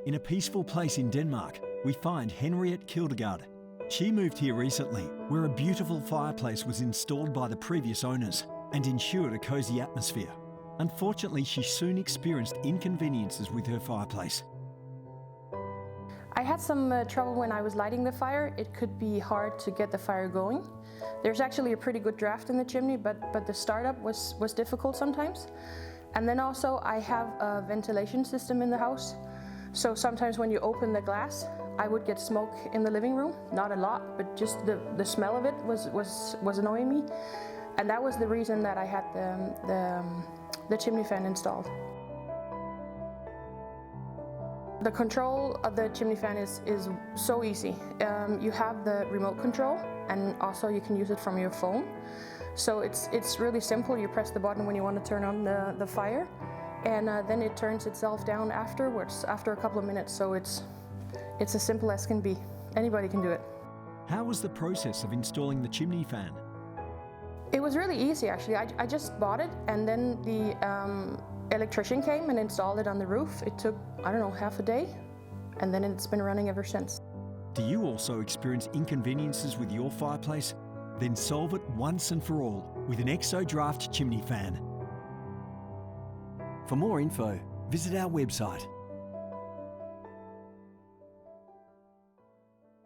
In a peaceful place in Denmark, we find Henriette Kildegaard. She moved here recently, where a beautiful fireplace was installed by the previous owners and ensured a cosy atmosphere. Unfortunately, she soon experienced inconveniences with her fireplace. I had some trouble when I was lighting the fire. It could be hard to get the fire going. There's actually a pretty good draft in the chimney, but the startup was difficult sometimes. And then also I have a ventilation system in the house. So sometimes when you open the glass, I would get smoke in the living room. Not a lot, but just the smell of it was annoying me. And that was the reason that I had the chimney fan installed. The control of the chimney fan is so easy. You have the remote control, and also you can use it from your phone. So it's really simple. You press the button when you want to turn on the fire, and then it turns itself down afterwards, after a couple of minutes. So it's as simple as can be. Anybody can do it. How was the process of installing the chimney fan? It was really easy, actually. I just bought it, and then the electrician came and installed it on the roof. It took, I don't know, half a day, and then it's been running ever since. Do you also experience inconveniences with your fireplace? Then solve it once and for all with an Exodraft chimney fan. For more info, visit our website